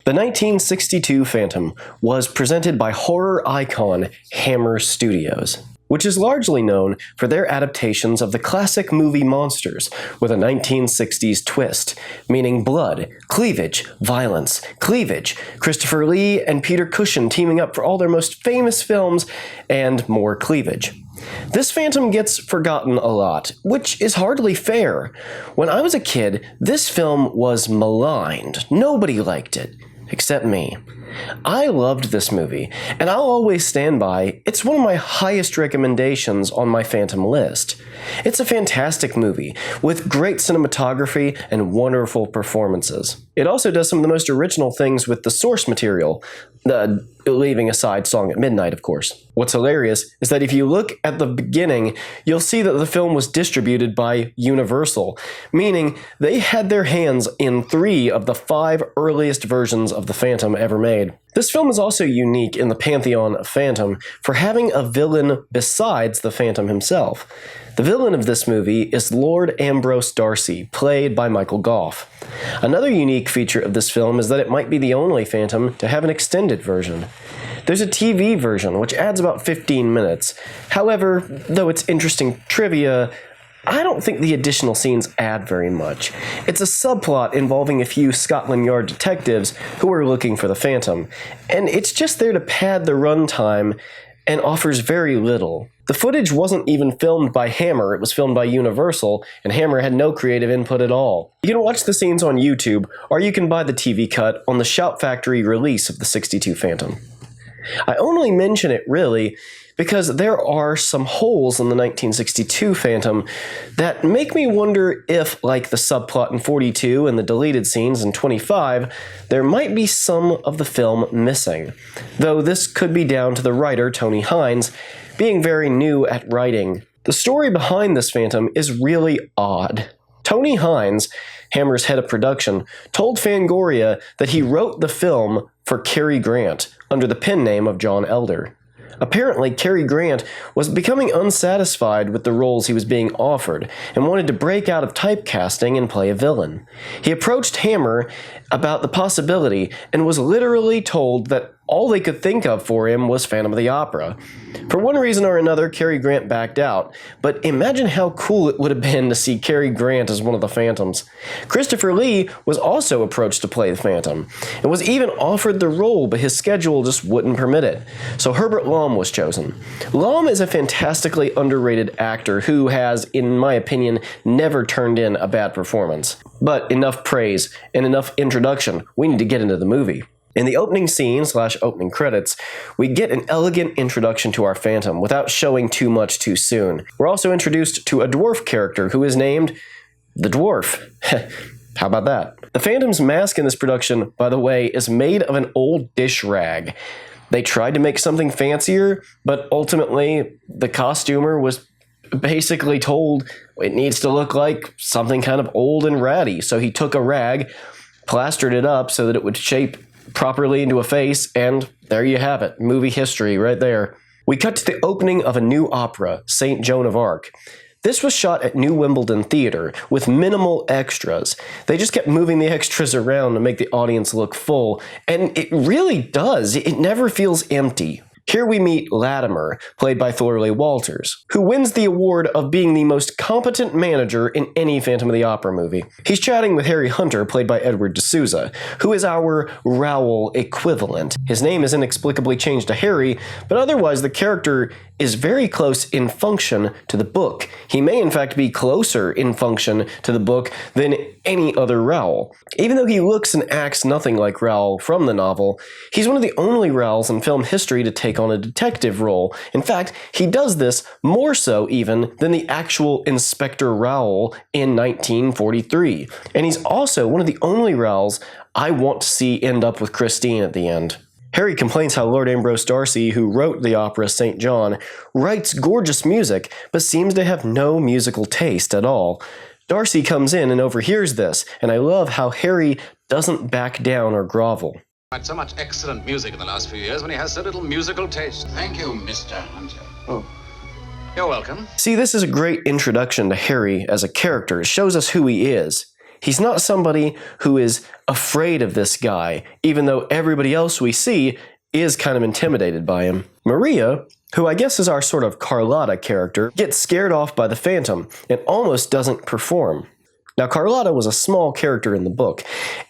The 1962 Phantom was presented by horror icon Hammer Studios, which is largely known for their adaptations of the classic movie Monsters with a 1960s twist, meaning blood, cleavage, violence, cleavage, Christopher Lee and Peter Cushing teaming up for all their most famous films, and more cleavage. This Phantom gets forgotten a lot, which is hardly fair. When I was a kid, this film was maligned. Nobody liked it, except me. I loved this movie, and I'll always stand by, it's one of my highest recommendations on my Phantom list. It's a fantastic movie, with great cinematography and wonderful performances. It also does some of the most original things with the source material, leaving aside Song at Midnight, of course. What's hilarious is that if you look at the beginning, you'll see that the film was distributed by Universal, meaning they had their hands in 3 of the 5 earliest versions of the Phantom ever made. This film is also unique in the pantheon of Phantom for having a villain besides the Phantom himself. The villain of this movie is Lord Ambrose Darcy, played by Michael Gough. Another unique feature of this film is that it might be the only Phantom to have an extended version. There's a TV version, which adds about 15 minutes. However, though it's interesting trivia, I don't think the additional scenes add very much. It's a subplot involving a few Scotland Yard detectives who are looking for the Phantom, and it's just there to pad the runtime and offers very little. The footage wasn't even filmed by Hammer, it was filmed by Universal, and Hammer had no creative input at all. You can watch the scenes on YouTube, or you can buy the TV cut on the Shout Factory release of the 62 Phantom. I only mention it, really, because there are some holes in the 1962 Phantom that make me wonder if, like the subplot in 42 and the deleted scenes in 25, there might be some of the film missing. Though this could be down to the writer, Tony Hinds, being very new at writing. The story behind this Phantom is really odd. Tony Hinds, Hammer's head of production, told Fangoria that he wrote the film for Cary Grant under the pen name of John Elder. Apparently, Cary Grant was becoming unsatisfied with the roles he was being offered and wanted to break out of typecasting and play a villain. He approached Hammer about the possibility and was literally told that all they could think of for him was Phantom of the Opera. For one reason or another, Cary Grant backed out, but imagine how cool it would have been to see Cary Grant as one of the Phantoms. Christopher Lee was also approached to play the Phantom, and was even offered the role, but his schedule just wouldn't permit it. So Herbert Lom was chosen. Lom is a fantastically underrated actor who has, in my opinion, never turned in a bad performance. But enough praise and enough introduction, we need to get into the movie. In the opening scene/opening credits, we get an elegant introduction to our Phantom without showing too much too soon. We're also introduced to a dwarf character who is named the Dwarf. How about that? The Phantom's mask in this production, by the way, is made of an old dish rag. They tried to make something fancier, but ultimately the costumer was basically told it needs to look like something kind of old and ratty. So he took a rag, plastered it up so that it would shape properly into a face, and there you have it. Movie history right there. We cut to the opening of a new opera, St. Joan of Arc. This was shot at New Wimbledon Theatre with minimal extras. They just kept moving the extras around to make the audience look full, and it really does. It never feels empty. Here we meet Latimer, played by Thorley Walters, who wins the award of being the most competent manager in any Phantom of the Opera movie. He's chatting with Harry Hunter, played by Edward de Souza, who is our Raoul equivalent. His name is inexplicably changed to Harry, but otherwise the character is very close in function to the book. He may in fact be closer in function to the book than any other Raoul. Even though he looks and acts nothing like Raoul from the novel, he's one of the only Raouls in film history to take on a detective role. In fact, he does this more so even than the actual Inspector Raoul in 1943. And he's also one of the only Raouls I want to see end up with Christine at the end. Harry complains how Lord Ambrose Darcy, who wrote the opera St. John, writes gorgeous music, but seems to have no musical taste at all. Darcy comes in and overhears this, and I love how Harry doesn't back down or grovel. Had so much excellent music in the last few years when he has so little musical taste. Thank you, Mr. Hunter. Oh. You're welcome. See, this is a great introduction to Harry as a character. It shows us who he is. He's not somebody who is afraid of this guy, even though everybody else we see is kind of intimidated by him. Maria, who I guess is our sort of Carlotta character, gets scared off by the Phantom and almost doesn't perform. Now, Carlotta was a small character in the book,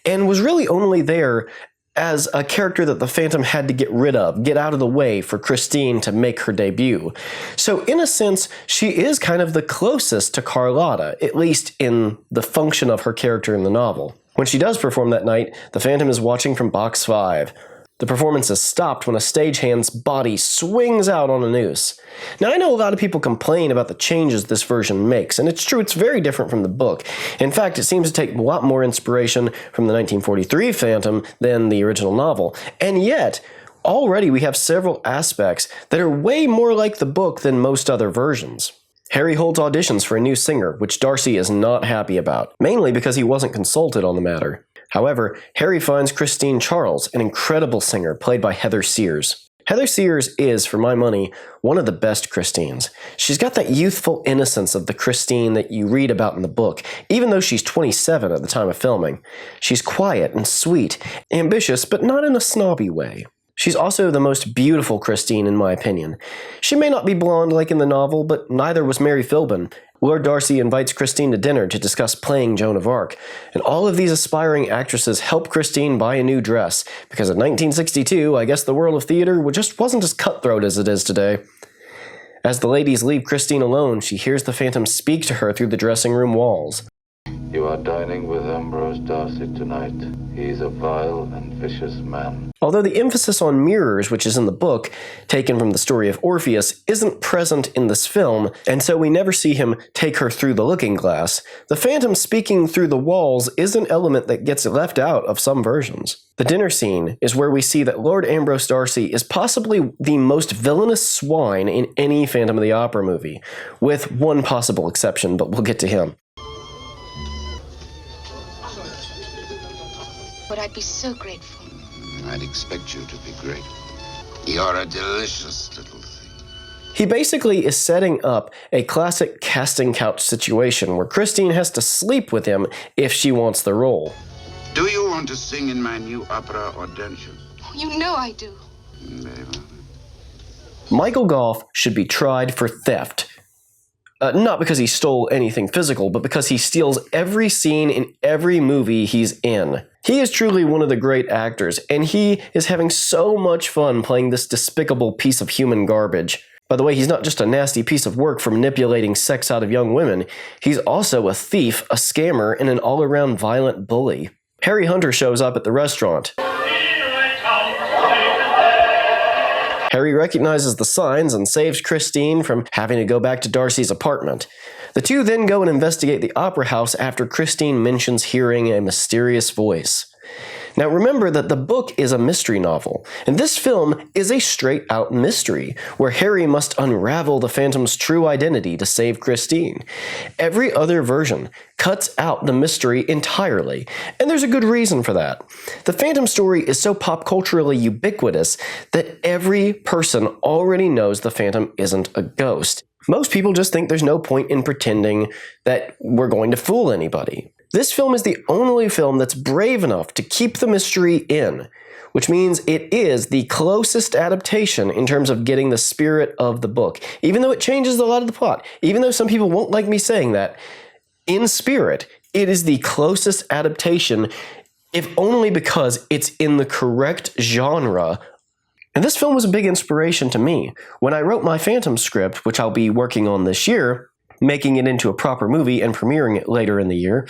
and was really only there as a character that the Phantom had to get rid of, get out of the way for Christine to make her debut. So in a sense, she is kind of the closest to Carlotta, at least in the function of her character in the novel. When she does perform that night, the Phantom is watching from box 5. The performance is stopped when a stagehand's body swings out on a noose. Now, I know a lot of people complain about the changes this version makes, and it's true, it's very different from the book. In fact, it seems to take a lot more inspiration from the 1943 Phantom than the original novel. And yet, already we have several aspects that are way more like the book than most other versions. Harry holds auditions for a new singer, which Darcy is not happy about, mainly because he wasn't consulted on the matter. However, Harry finds Christine Charles, an incredible singer played by Heather Sears. Heather Sears is, for my money, one of the best Christines. She's got that youthful innocence of the Christine that you read about in the book, even though she's 27 at the time of filming. She's quiet and sweet, ambitious, but not in a snobby way. She's also the most beautiful Christine, in my opinion. She may not be blonde like in the novel, but neither was Mary Philbin. Lord Darcy invites Christine to dinner to discuss playing Joan of Arc, and all of these aspiring actresses help Christine buy a new dress, because in 1962, I guess the world of theater just wasn't as cutthroat as it is today. As the ladies leave Christine alone, she hears the Phantom speak to her through the dressing room walls. You are dining with Ambrose Darcy tonight. He is a vile and vicious man. Although the emphasis on mirrors, which is in the book, taken from the story of Orpheus, isn't present in this film, and so we never see him take her through the looking glass, the Phantom speaking through the walls is an element that gets left out of some versions. The dinner scene is where we see that Lord Ambrose Darcy is possibly the most villainous swine in any Phantom of the Opera movie, with one possible exception, but we'll get to him. But I'd be so grateful. I'd expect you to be great. You're a delicious little thing. He basically is setting up a classic casting couch situation where Christine has to sleep with him if she wants the role. Do you want to sing in my new opera audition? Oh, you know I do. Very well. Michael Gough should be tried for theft. Not because he stole anything physical, but because he steals every scene in every movie he's in. He is truly one of the great actors, and he is having so much fun playing this despicable piece of human garbage. By the way, he's not just a nasty piece of work for manipulating sex out of young women, he's also a thief, a scammer, and an all-around violent bully. Harry Hunter shows up at the restaurant. Harry recognizes the signs and saves Christine from having to go back to Darcy's apartment. The two then go and investigate the opera house after Christine mentions hearing a mysterious voice. Now remember that the book is a mystery novel, and this film is a straight-out mystery, where Harry must unravel the Phantom's true identity to save Christine. Every other version cuts out the mystery entirely, and there's a good reason for that. The Phantom story is so pop-culturally ubiquitous that every person already knows the Phantom isn't a ghost. Most people just think there's no point in pretending that we're going to fool anybody. This film is the only film that's brave enough to keep the mystery in, which means it is the closest adaptation in terms of getting the spirit of the book. Even though it changes a lot of the plot, even though some people won't like me saying that, in spirit, it is the closest adaptation, if only because it's in the correct genre. And this film was a big inspiration to me. When I wrote my Phantom script, which I'll be working on this year, making it into a proper movie and premiering it later in the year,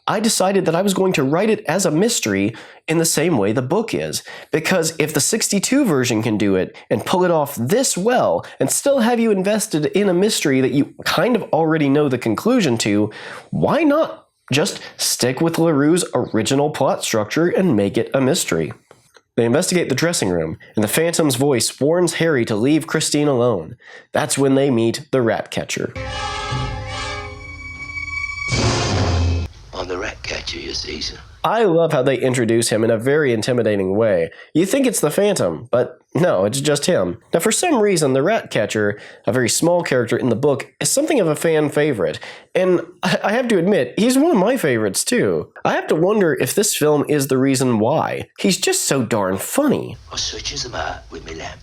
I decided that I was going to write it as a mystery in the same way the book is. Because if the 62 version can do it and pull it off this well and still have you invested in a mystery that you kind of already know the conclusion to, why not just stick with Leroux's original plot structure and make it a mystery? They investigate the dressing room, and the Phantom's voice warns Harry to leave Christine alone. That's when they meet the rat catcher. I'm the rat catcher, you see, sir. I love how they introduce him in a very intimidating way. You think it's the Phantom, but no, it's just him. Now, for some reason, the rat catcher, a very small character in the book, is something of a fan favorite. And I have to admit, he's one of my favorites too. I have to wonder if this film is the reason why. He's just so darn funny. I switches them out with me lamp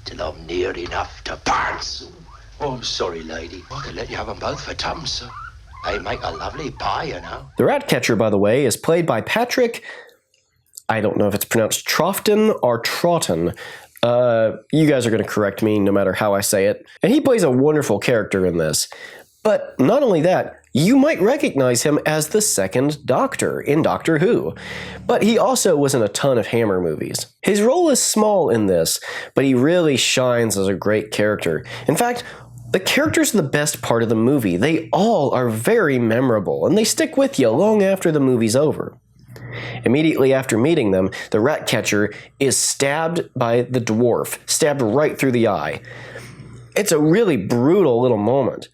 till I'm near enough to parts. Oh, I'm sorry, lady. I could let you have them both for tums, sir. They make a lovely pie, you know. The rat catcher, by the way, is played by Patrick, I don't know if it's pronounced Troughton or Troughton. You guys are going to correct me no matter how I say it. And he plays a wonderful character in this. But not only that, you might recognize him as the second Doctor in Doctor Who. But he also was in a ton of Hammer movies. His role is small in this, but he really shines as a great character. In fact, the characters are the best part of the movie. They all are very memorable, and they stick with you long after the movie's over. Immediately after meeting them, the rat catcher is stabbed by the dwarf, stabbed right through the eye. It's a really brutal little moment.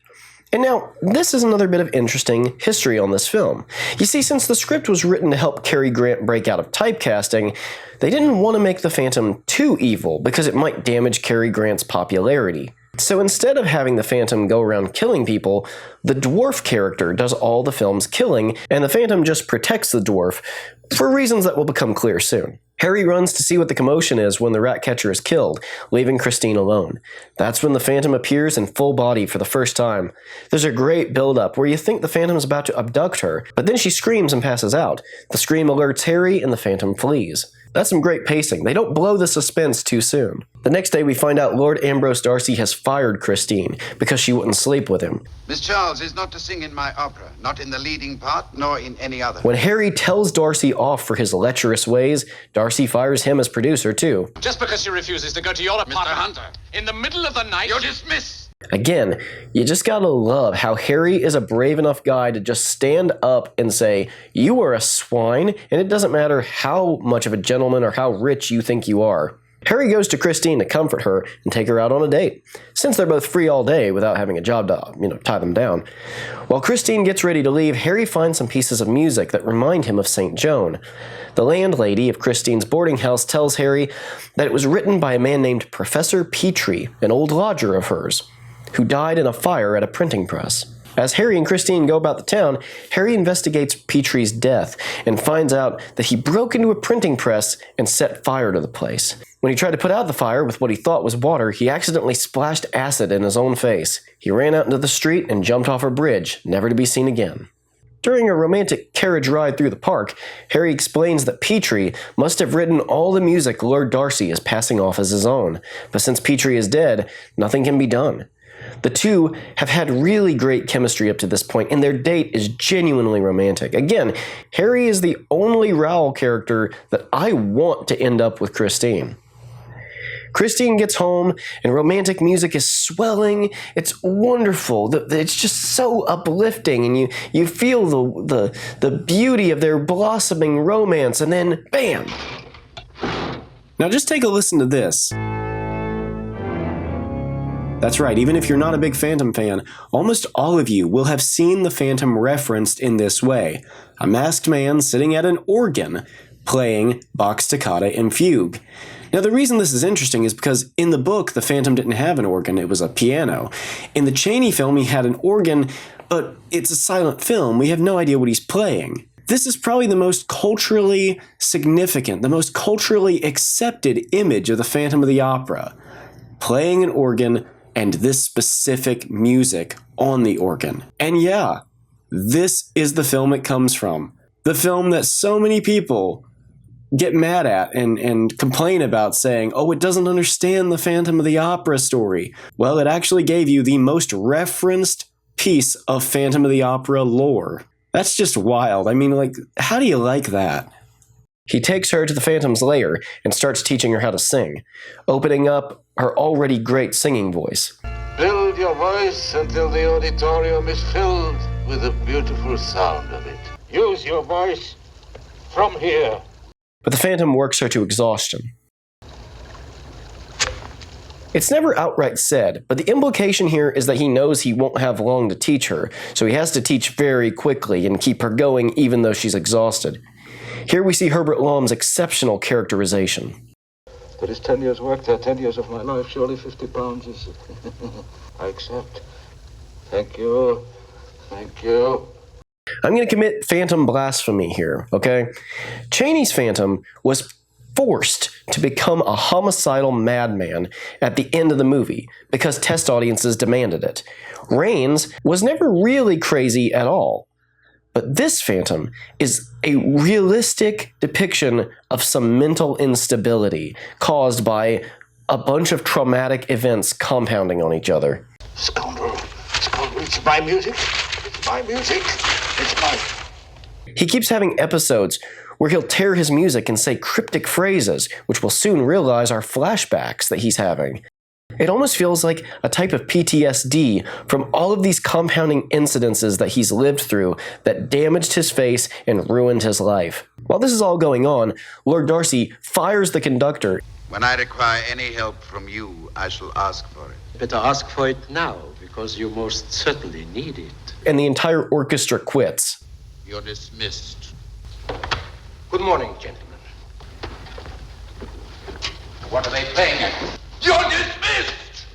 And now, this is another bit of interesting history on this film. You see, since the script was written to help Cary Grant break out of typecasting, they didn't want to make the Phantom too evil because it might damage Cary Grant's popularity. So instead of having the Phantom go around killing people, the dwarf character does all the film's killing, and the Phantom just protects the dwarf, for reasons that will become clear soon. Harry runs to see what the commotion is when the rat catcher is killed, leaving Christine alone. That's when the Phantom appears in full body for the first time. There's a great build-up where you think the Phantom is about to abduct her, but then she screams and passes out. The scream alerts Harry, and the Phantom flees. That's some great pacing. They don't blow the suspense too soon. The next day we find out Lord Ambrose Darcy has fired Christine because she wouldn't sleep with him. Miss Charles is not to sing in my opera, not in the leading part, nor in any other. When Harry tells Darcy off for his lecherous ways, Darcy fires him as producer too. Just because she refuses to go to your apartment, Mr. Hunter, in the middle of the night, you're dismissed. Again, you just gotta love how Harry is a brave enough guy to just stand up and say, you are a swine, and it doesn't matter how much of a gentleman or how rich you think you are. Harry goes to Christine to comfort her and take her out on a date, since they're both free all day without having a job to, tie them down. While Christine gets ready to leave, Harry finds some pieces of music that remind him of St. Joan. The landlady of Christine's boarding house tells Harry that it was written by a man named Professor Petrie, an old lodger of hers, who died in a fire at a printing press. As Harry and Christine go about the town, Harry investigates Petrie's death and finds out that he broke into a printing press and set fire to the place. When he tried to put out the fire with what he thought was water, he accidentally splashed acid in his own face. He ran out into the street and jumped off a bridge, never to be seen again. During a romantic carriage ride through the park, Harry explains that Petrie must have written all the music Lord Darcy is passing off as his own, but since Petrie is dead, nothing can be done. The two have had really great chemistry up to this point, and their date is genuinely romantic. Again, Harry is the only Rowell character that I want to end up with Christine. Christine gets home, and romantic music is swelling. It's wonderful. It's just so uplifting, and you feel the beauty of their blossoming romance, and then, bam! Now just take a listen to this. That's right, even if you're not a big Phantom fan, almost all of you will have seen the Phantom referenced in this way. A masked man sitting at an organ, playing Bach's Toccata and Fugue. Now the reason this is interesting is because in the book, the Phantom didn't have an organ, it was a piano. In the Chaney film, he had an organ, but it's a silent film, we have no idea what he's playing. This is probably the most culturally significant, the most culturally accepted image of the Phantom of the Opera. Playing an organ, and this specific music on the organ. And yeah, this is the film it comes from. The film that so many people get mad at and complain about, saying, oh, it doesn't understand the Phantom of the Opera story. Well, it actually gave you the most referenced piece of Phantom of the Opera lore. That's just wild. I mean, how do you like that? He takes her to the Phantom's lair and starts teaching her how to sing, opening up her already great singing voice. Build your voice until the auditorium is filled with the beautiful sound of it. Use your voice from here. But the Phantom works her to exhaustion. It's never outright said, but the implication here is that he knows he won't have long to teach her, so he has to teach very quickly and keep her going even though she's exhausted. Here we see Herbert Lom's exceptional characterization. There is 10 years' work there, 10 years of my life. Surely 50 pounds is... I accept. Thank you. Thank you. I'm going to commit phantom blasphemy here, okay? Chaney's phantom was forced to become a homicidal madman at the end of the movie because test audiences demanded it. Rains was never really crazy at all. But this phantom is a realistic depiction of some mental instability caused by a bunch of traumatic events compounding on each other. Scoundrel. Scoundrel. It's my music. It's my music. It's my... He keeps having episodes where he'll tear his music and say cryptic phrases, which we'll soon realize are flashbacks that he's having. It almost feels like a type of PTSD from all of these compounding incidences that he's lived through that damaged his face and ruined his life. While this is all going on, Lord Darcy fires the conductor. When I require any help from you, I shall ask for it. Better ask for it now, because you most certainly need it. And the entire orchestra quits. You're dismissed. Good morning, gentlemen. What are they playing at? You're dismissed!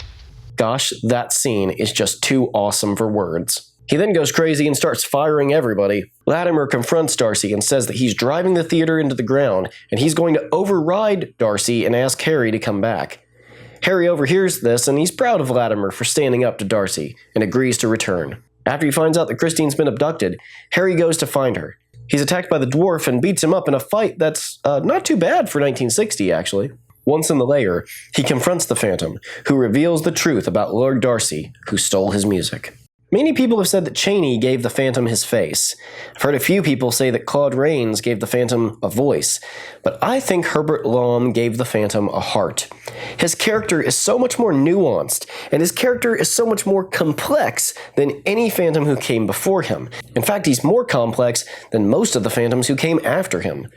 Gosh, that scene is just too awesome for words. He then goes crazy and starts firing everybody. Latimer confronts Darcy and says that he's driving the theater into the ground, and he's going to override Darcy and ask Harry to come back. Harry overhears this, and he's proud of Latimer for standing up to Darcy, and agrees to return. After he finds out that Christine's been abducted, Harry goes to find her. He's attacked by the dwarf and beats him up in a fight that's not too bad for 1960, actually. Once in the lair, he confronts the Phantom, who reveals the truth about Lord Darcy, who stole his music. Many people have said that Chaney gave the Phantom his face. I've heard a few people say that Claud Rains gave the Phantom a voice, but I think Herbert Lom gave the Phantom a heart. His character is so much more nuanced, and his character is so much more complex than any Phantom who came before him. In fact, he's more complex than most of the Phantoms who came after him.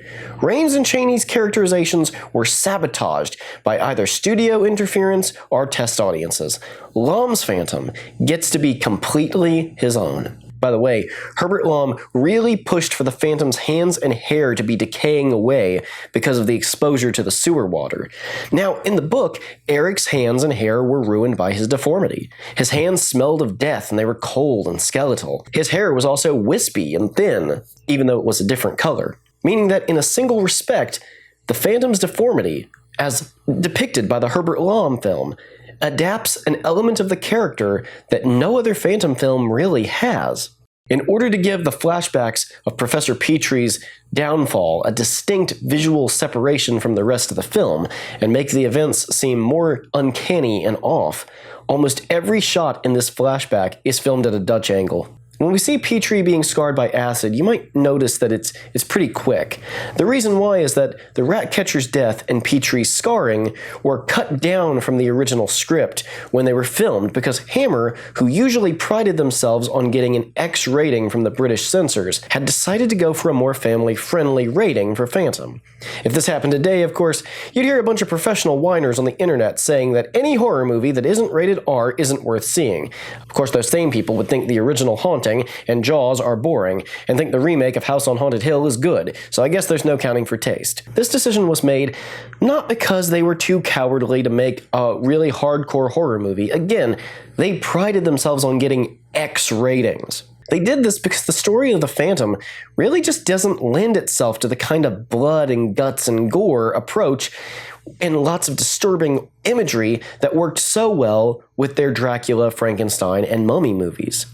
Rains and Chaney's characterizations were sabotaged by either studio interference or test audiences. Lom's Phantom gets to be completely his own. By the way, Herbert Lom really pushed for the Phantom's hands and hair to be decaying away because of the exposure to the sewer water. Now, in the book, Eric's hands and hair were ruined by his deformity. His hands smelled of death and they were cold and skeletal. His hair was also wispy and thin, even though it was a different color. Meaning that in a single respect, the Phantom's deformity, as depicted by the Herbert Lom film, adapts an element of the character that no other Phantom film really has. In order to give the flashbacks of Professor Petrie's downfall a distinct visual separation from the rest of the film and make the events seem more uncanny and off, almost every shot in this flashback is filmed at a Dutch angle. When we see Petrie being scarred by acid, you might notice that it's pretty quick. The reason why is that the rat catcher's death and Petrie's scarring were cut down from the original script when they were filmed because Hammer, who usually prided themselves on getting an X rating from the British censors, had decided to go for a more family-friendly rating for Phantom. If this happened today, of course, you'd hear a bunch of professional whiners on the internet saying that any horror movie that isn't rated R isn't worth seeing. Of course, those same people would think the original Haunting and Jaws are boring, and think the remake of House on Haunted Hill is good, so I guess there's no counting for taste. This decision was made not because they were too cowardly to make a really hardcore horror movie. Again, they prided themselves on getting X ratings. They did this because the story of the Phantom really just doesn't lend itself to the kind of blood and guts and gore approach and lots of disturbing imagery that worked so well with their Dracula, Frankenstein, and Mummy movies.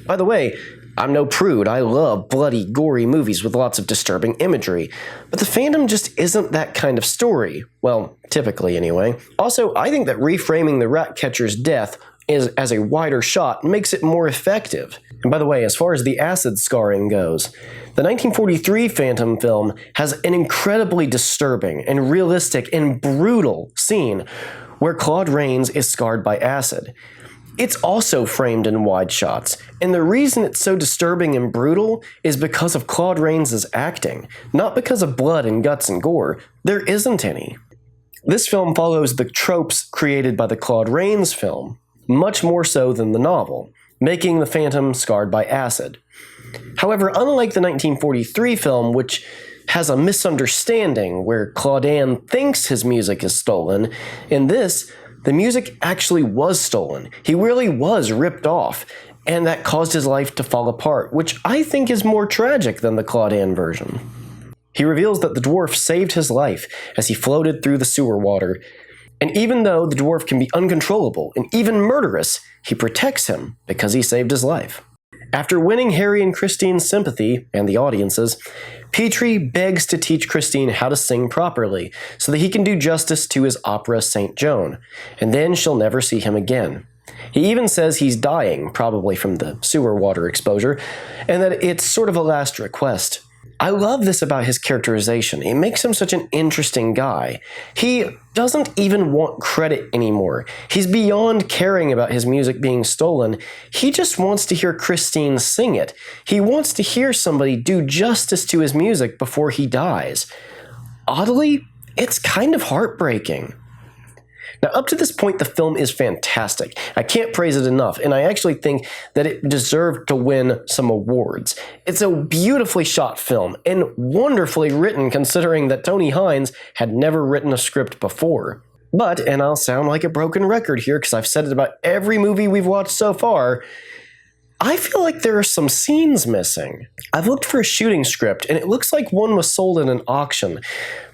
By the way, I'm no prude. I love bloody, gory movies with lots of disturbing imagery. But The Phantom just isn't that kind of story. Well, typically anyway. Also, I think that reframing the rat catcher's death as a wider shot makes it more effective. And by the way, as far as the acid scarring goes, the 1943 Phantom film has an incredibly disturbing and realistic and brutal scene where Claud Rains is scarred by acid. It's also framed in wide shots, and the reason it's so disturbing and brutal is because of Claud Rains' acting, not because of blood and guts and gore. There isn't any. This film follows the tropes created by the Claud Rains film, much more so than the novel, making the Phantom scarred by acid. However, unlike the 1943 film, which has a misunderstanding where Claudin thinks his music is stolen, in this, the music actually was stolen. He really was ripped off, and that caused his life to fall apart, which I think is more tragic than the Claudin version. He reveals that the dwarf saved his life as he floated through the sewer water, and even though the dwarf can be uncontrollable and even murderous, he protects him because he saved his life. After winning Harry and Christine's sympathy, and the audience's, Petrie begs to teach Christine how to sing properly so that he can do justice to his opera St. Joan, and then she'll never see him again. He even says he's dying, probably from the sewer water exposure, and that it's sort of a last request. I love this about his characterization. It makes him such an interesting guy. He doesn't even want credit anymore. He's beyond caring about his music being stolen. He just wants to hear Christine sing it. He wants to hear somebody do justice to his music before he dies. Oddly, it's kind of heartbreaking. Now, up to this point, the film is fantastic. I can't praise it enough, and I actually think that it deserved to win some awards. It's a beautifully shot film, and wonderfully written considering that Tony Hinds had never written a script before. But, and I'll sound like a broken record here because I've said it about every movie we've watched so far, I feel like there are some scenes missing. I've looked for a shooting script, and it looks like one was sold in an auction,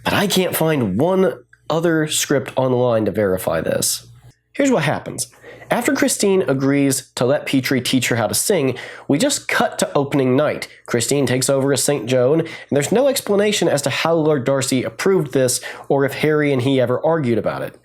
but I can't find one other script online to verify this. Here's what happens. After Christine agrees to let Petrie teach her how to sing, we just cut to opening night. Christine takes over as St. Joan, and there's no explanation as to how Lord Darcy approved this or if Harry and he ever argued about it.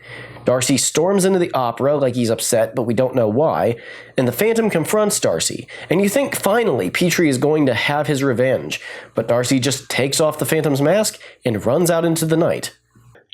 Darcy storms into the opera like he's upset, but we don't know why, and the Phantom confronts Darcy, and you think finally Petrie is going to have his revenge, but Darcy just takes off the Phantom's mask and runs out into the night.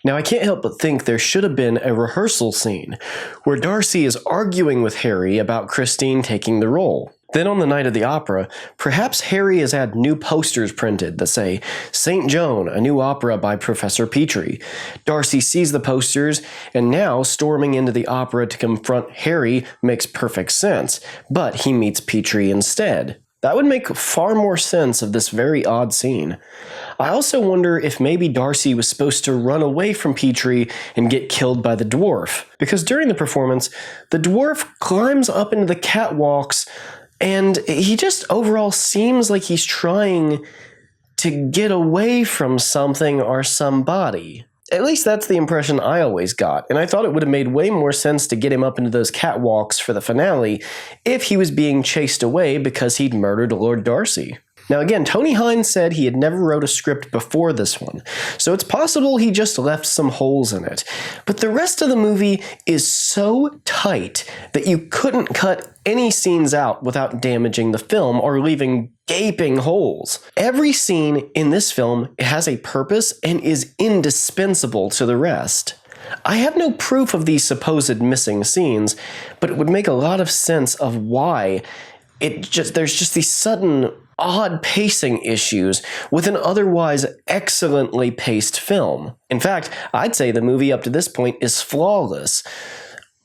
Now, I can't help but think there should have been a rehearsal scene where Darcy is arguing with Harry about Christine taking the role. Then on the night of the opera, perhaps Harry has had new posters printed that say, St. Joan, a new opera by Professor Petrie. Darcy sees the posters, and now storming into the opera to confront Harry makes perfect sense, but he meets Petrie instead. That would make far more sense of this very odd scene. I also wonder if maybe Darcy was supposed to run away from Petrie and get killed by the dwarf. Because during the performance, the dwarf climbs up into the catwalks and he just overall seems like he's trying to get away from something or somebody. At least that's the impression I always got, and I thought it would have made way more sense to get him up into those catwalks for the finale if he was being chased away because he'd murdered Lord Darcy. Now again, Tony Hinds said he had never wrote a script before this one, so it's possible he just left some holes in it. But the rest of the movie is so tight that you couldn't cut any scenes out without damaging the film or leaving gaping holes. Every scene in this film has a purpose and is indispensable to the rest. I have no proof of these supposed missing scenes, but it would make a lot of sense of why there's just these sudden odd pacing issues with an otherwise excellently paced film. In fact, I'd say the movie up to this point is flawless.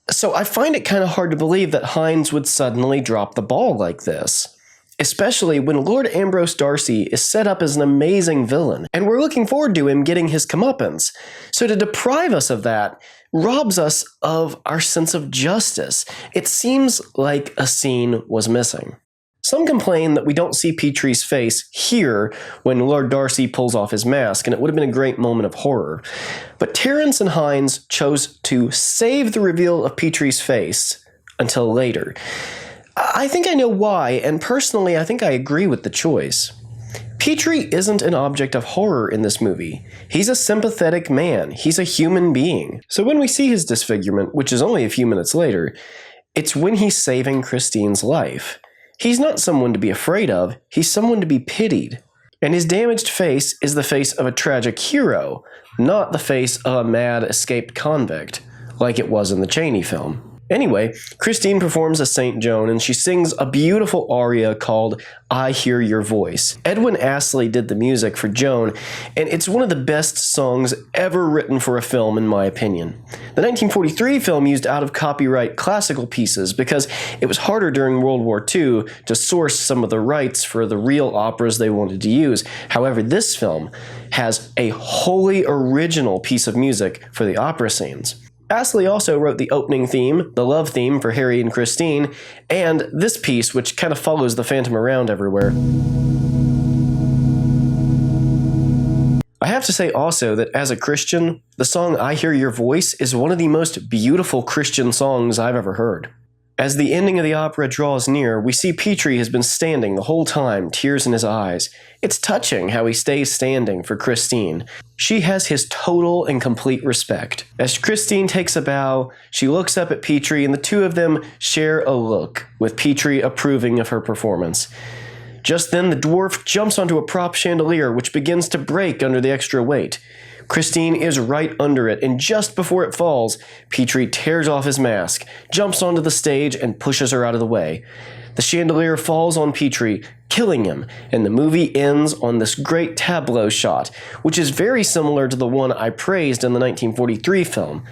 So I find it kind of hard to believe that Hinds would suddenly drop the ball like this. Especially when Lord Ambrose Darcy is set up as an amazing villain, and we're looking forward to him getting his comeuppance. So to deprive us of that robs us of our sense of justice. It seems like a scene was missing. Some complain that we don't see Petrie's face here when Lord Darcy pulls off his mask, and it would have been a great moment of horror. But Terence and Hinds chose to save the reveal of Petrie's face until later. I think I know why, and personally I think I agree with the choice. Petrie isn't an object of horror in this movie. He's a sympathetic man. He's a human being. So when we see his disfigurement, which is only a few minutes later, it's when he's saving Christine's life. He's not someone to be afraid of, he's someone to be pitied. And his damaged face is the face of a tragic hero, not the face of a mad escaped convict, like it was in the Chaney film. Anyway, Christine performs as St. Joan, and she sings a beautiful aria called I Hear Your Voice. Edwin Astley did the music for Joan, and it's one of the best songs ever written for a film, in my opinion. The 1943 film used out-of-copyright classical pieces because it was harder during World War II to source some of the rights for the real operas they wanted to use. However, this film has a wholly original piece of music for the opera scenes. Astley also wrote the opening theme, the love theme for Harry and Christine, and this piece, which kind of follows the Phantom around everywhere. I have to say also that as a Christian, the song I Hear Your Voice is one of the most beautiful Christian songs I've ever heard. As the ending of the opera draws near, we see Petrie has been standing the whole time, tears in his eyes. It's touching how he stays standing for Christine. She has his total and complete respect. As Christine takes a bow, she looks up at Petrie, and the two of them share a look, with Petrie approving of her performance. Just then, the dwarf jumps onto a prop chandelier, which begins to break under the extra weight. Christine is right under it, and just before it falls, Petrie tears off his mask, jumps onto the stage, and pushes her out of the way. The chandelier falls on Petrie, killing him, and the movie ends on this great tableau shot, which is very similar to the one I praised in the 1943 film.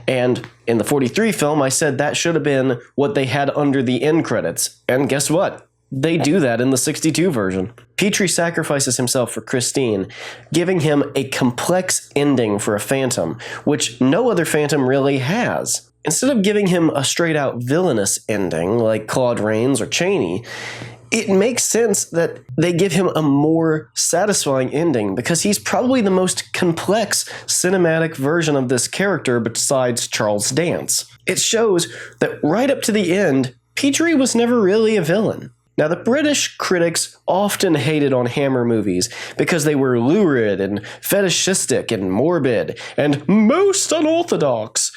And in the 43 film, I said that should have been what they had under the end credits, and guess what? They do that in the 62 version. Petrie sacrifices himself for Christine, giving him a complex ending for a Phantom, which no other Phantom really has. Instead of giving him a straight-out villainous ending like Claud Rains or Chaney, it makes sense that they give him a more satisfying ending because he's probably the most complex cinematic version of this character besides Charles Dance. It shows that right up to the end, Petrie was never really a villain. Now, the British critics often hated on Hammer movies because they were lurid and fetishistic and morbid and most unorthodox.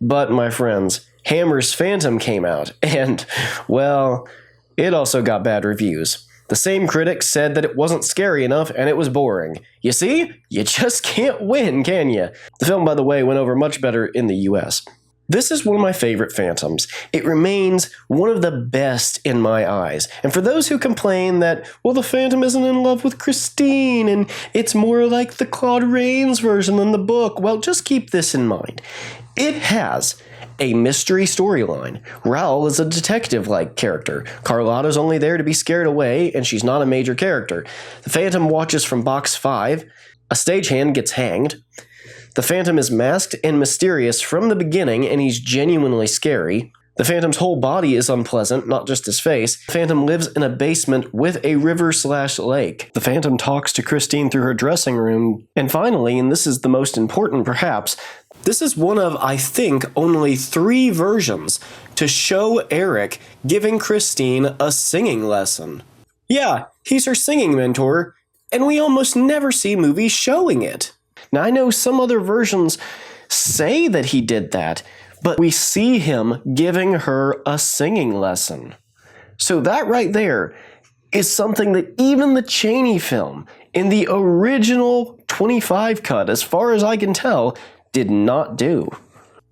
But, my friends, Hammer's Phantom came out, and, well, it also got bad reviews. The same critics said that it wasn't scary enough and it was boring. You see? You just can't win, can you? The film, by the way, went over much better in the US. This is one of my favorite Phantoms. It remains one of the best in my eyes. And for those who complain that, well, the Phantom isn't in love with Christine and it's more like the Claud Rains version than the book, well, just keep this in mind. It has a mystery storyline. Raoul is a detective-like character. Carlotta's only there to be scared away, and she's not a major character. The Phantom watches from box 5. A stagehand gets hanged. The Phantom is masked and mysterious from the beginning, and he's genuinely scary. The Phantom's whole body is unpleasant, not just his face. The Phantom lives in a basement with a river/lake. The Phantom talks to Christine through her dressing room. And finally, and this is the most important perhaps, this is one of, I think, only 3 versions to show Eric giving Christine a singing lesson. Yeah, he's her singing mentor, and we almost never see movies showing it. Now, I know some other versions say that he did that, but we see him giving her a singing lesson. So that right there is something that even the Chaney film, in the original 25 cut, as far as I can tell, did not do.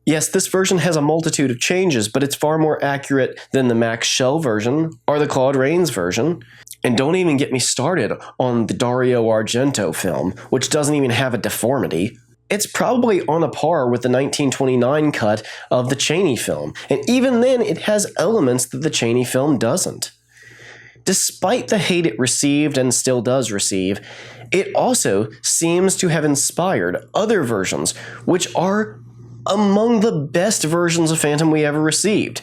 Yes, this version has a multitude of changes, but it's far more accurate than the Max Schell version or the Claud Rains version. And don't even get me started on the Dario Argento film, which doesn't even have a deformity. It's probably on a par with the 1929 cut of the Chaney film, and even then it has elements that the Chaney film doesn't. Despite the hate it received and still does receive, it also seems to have inspired other versions, which are among the best versions of Phantom we ever received.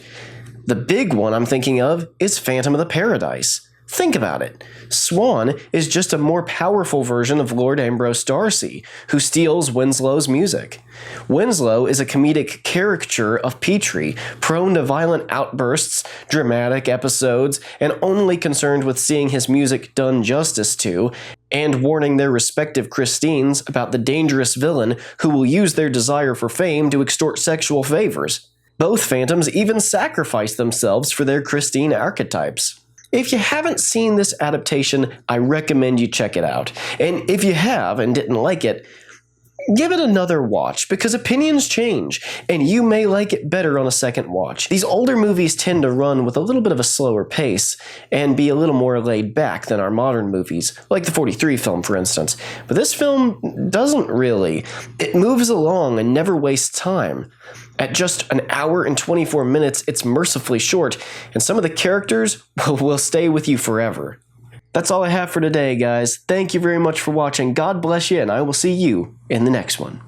The big one I'm thinking of is Phantom of the Paradise. Think about it. Swan is just a more powerful version of Lord Ambrose Darcy, who steals Winslow's music. Winslow is a comedic caricature of Petrie, prone to violent outbursts, dramatic episodes, and only concerned with seeing his music done justice to, and warning their respective Christines about the dangerous villain who will use their desire for fame to extort sexual favors. Both Phantoms even sacrifice themselves for their Christine archetypes. If you haven't seen this adaptation, I recommend you check it out. And if you have and didn't like it, give it another watch, because opinions change, and you may like it better on a second watch. These older movies tend to run with a little bit of a slower pace, and be a little more laid back than our modern movies, like the 43 film for instance. But this film doesn't really. It moves along and never wastes time. At just an hour and 24 minutes, it's mercifully short, and some of the characters will stay with you forever. That's all I have for today, guys. Thank you very much for watching. God bless you, and I will see you in the next one.